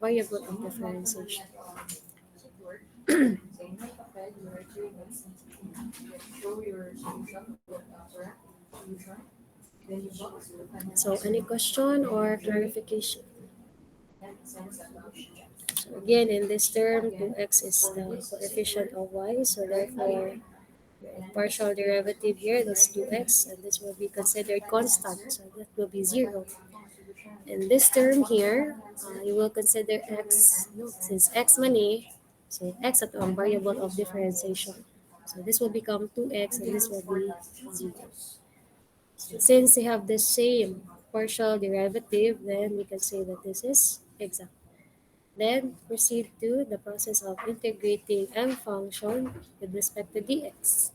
variable of differentiation. So any question or clarification? So again, in this term, 2x is the coefficient of y, so therefore partial derivative here, that's 2x, and this will be considered constant, so that will be 0. In this term here, you will consider x, no, since x mani, so x at ang variable of differentiation. So this will become 2x and this will be 0. So since they have the same partial derivative, then we can say that this is exact. Then proceed to the process of integrating m function with respect to dx.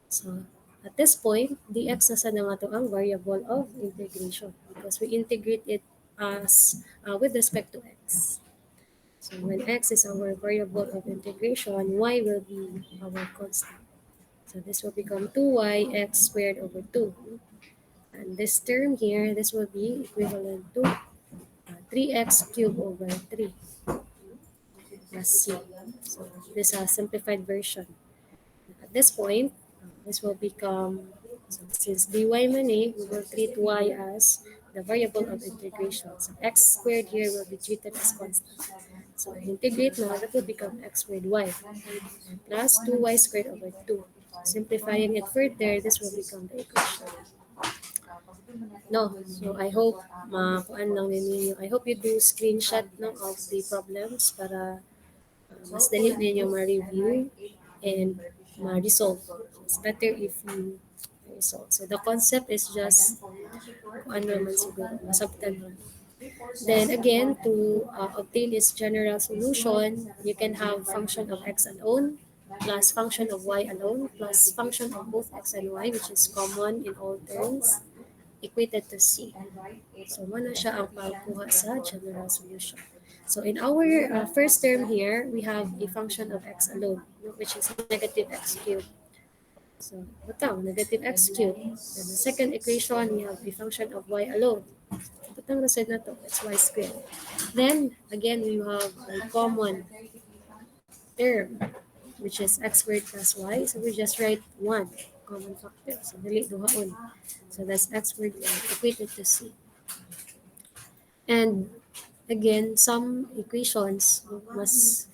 So at this point, dx na sa naman to ang variable of integration because we integrate it as with respect to x. So when x is our variable of integration, y will be our constant. So this will become 2y x squared over 2. And this term here, this will be equivalent to 3x cubed over 3 plus c. So this is a simplified version. At this point, this will become, so since dy man a, we will treat y as the variable of integration. So x squared here will be treated as constant. So integrate now, that will become x squared y plus 2y squared over 2. Simplifying it further, this will become the equation. No, so I hope makuan lang ninyo. I hope you do screenshot no, of the problems para mas dali ninyo ma-review and ma-resolve. It's better if you resolve. So the concept is just kung ano naman siguro, masabtan mo. Then again, to obtain its general solution, you can have function of x alone plus function of y alone plus function of both x and y, which is common in all terms, equated to c. So, mo na siya ang pagkuha sa general solution. So, in our first term here, we have a function of x alone, no, which is negative x cubed. So, butang, negative x cubed. Then the second equation, we have a function of y alone. Butang na side na to, it's y squared. Then, again, we have a common term, which is x squared plus y. So, we just write 1 common factor. So, dali duhaon. So, that's x squared y equated to c. And again, some equations, mas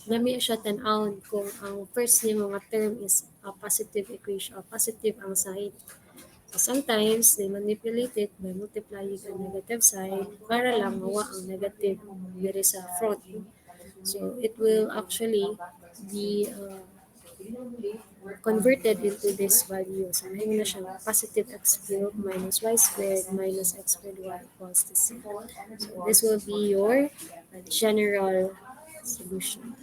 lami siya tan-awon kung ang first ni mga term is a positive equation, a positive ang sign. So sometimes, they manipulate it by multiplying ang negative sign para lang mawa ang negative diri sa front. So it will actually be converted into this value. So mahimo na siya positive x cubed minus y squared minus x squared y equals to c. So this will be your general solution.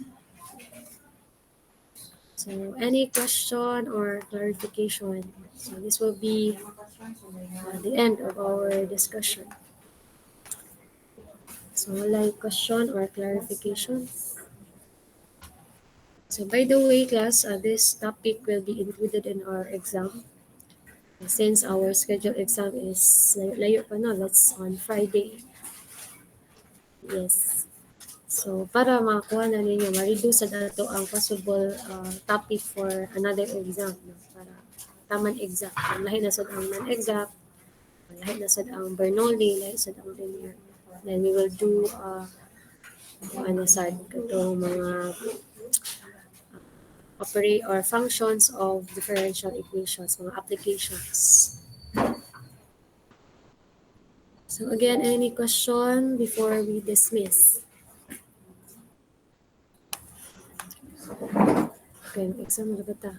So any question or clarification? So this will be the end of our discussion. So like question or clarification? So by the way, class, this topic will be included in our exam. Since our scheduled exam is layo pa no, that's on Friday. Yes. So para makakuha na ninyo, ma-reduce sa dato ang possible topic for another exam. No? Para taman exact. Lahi na sad ang non-exact, lahi na sad ang Bernoulli, lahi sad ang linear. Then we will do ano sad katong mga operate or functions of differential equations, mga applications. So again, any question before we dismiss? Okay, exam na ba ta?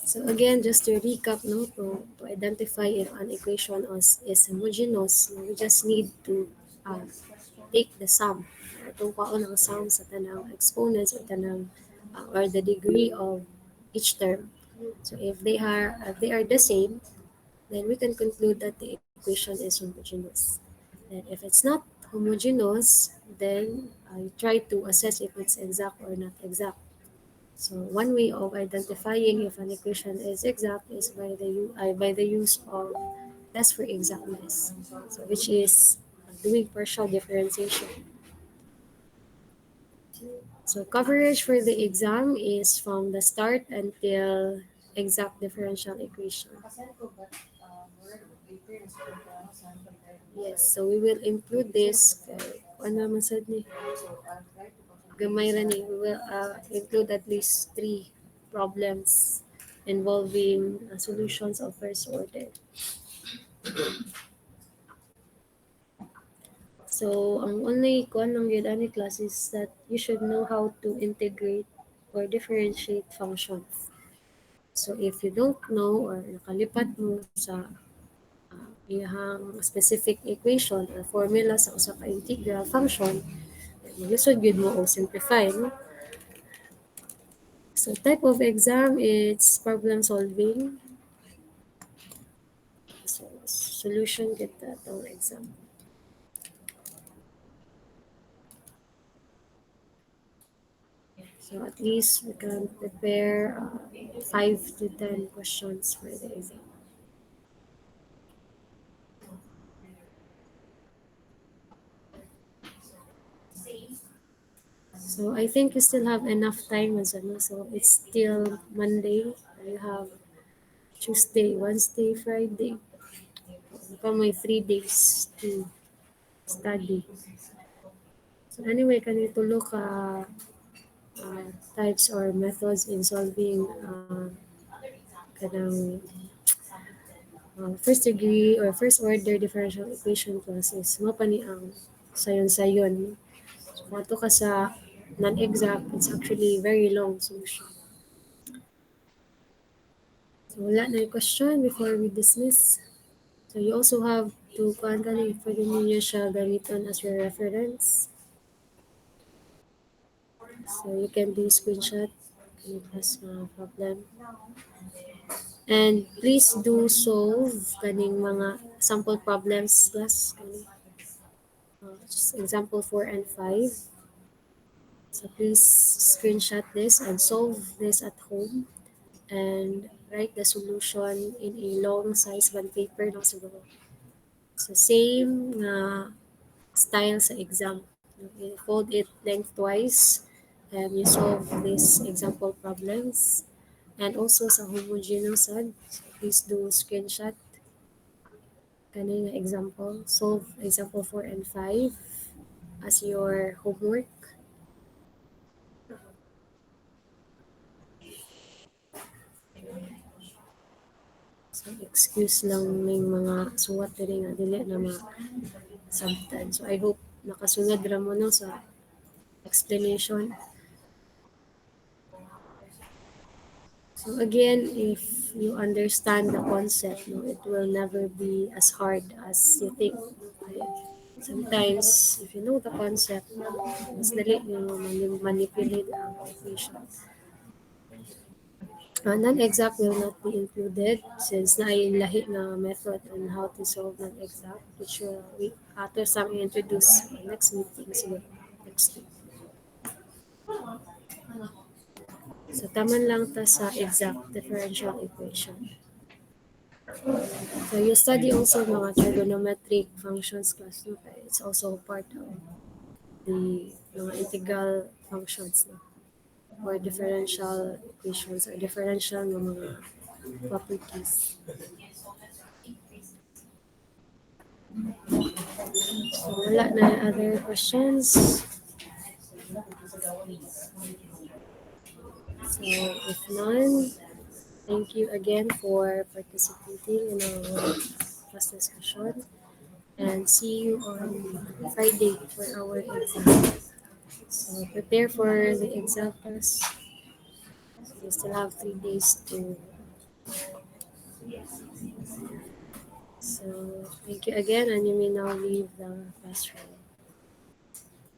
So again, just to recap, no, to identify if an equation is homogeneous, no, we just need to take the sum. Itong kaon ang sum sa tanang exponents or tanang or the degree of each term. So if they are the same, then we can conclude that the equation is homogeneous. Then if it's not homogeneous, then you try to assess if it's exact or not exact. So one way of identifying if an equation is exact is by the use of test for exactness, so which is doing partial differentiation. So coverage for the exam is from the start until exact differential equation. Yes, so we will include this. Ano naman sad ni? Gamay ra ni. We will include at least three problems involving solutions of first order. So, ang only kuan lang yun ani class is that you should know how to integrate or differentiate functions. So, if you don't know or nakalipat mo sa iyahang specific equation or formula sa usa ka integral function, lisod gyud mo og simplify, no? So, type of exam, it's problem solving. So, solution get that on exam. So, at least we can prepare 5 to 10 questions for the exam. So, I think you still have enough time as ano. So, it's still Monday. You have Tuesday, Wednesday, Friday. Ikaw may 3 days to study. So, anyway, kanito look types or methods in solving kanang first degree or first order differential equation classes. Mga pa ni ang sayon-sayon. So, mato ka sa non-exact, it's actually very long solution. So, wala na yung question before we dismiss. So, you also have to kuhan ka na pwede ninyo siya gamiton as your reference. So, you can do screenshot kung has problem. And please do solve kaning mga sample problems class. Example 4 and 5. So please screenshot this and solve this at home and write the solution in a long size bond paper no siguro. So same style sa exam. You fold it lengthwise and you solve these example problems. And also sa homogeneous side, so please do screenshot kani nga example. Solve example 4 and 5 as your homework. So, excuse lang may mga suwat diri nga dili na masabtan. So, I hope nakasunod ra mo no sa explanation. So, again, if you understand the concept, no, it will never be as hard as you think. Okay? Sometimes, if you know the concept, mas dali nyo manipulate ang equation. Non-exact will not be included since nailahi na method on how to solve non-exact, which we after some introduce next meeting siguro next week. So taman lang ta sa exact differential equation. So you study also mga trigonometric functions class, no? It's also part of the mga integral functions, no? Or differential equations or differential ng mga properties. So wala na other questions. So if none, thank you again for participating in our class discussion and see you on Friday for our exam. So prepare for the exam class. So you still have 3 days to. So thank you again, and you may now leave the classroom.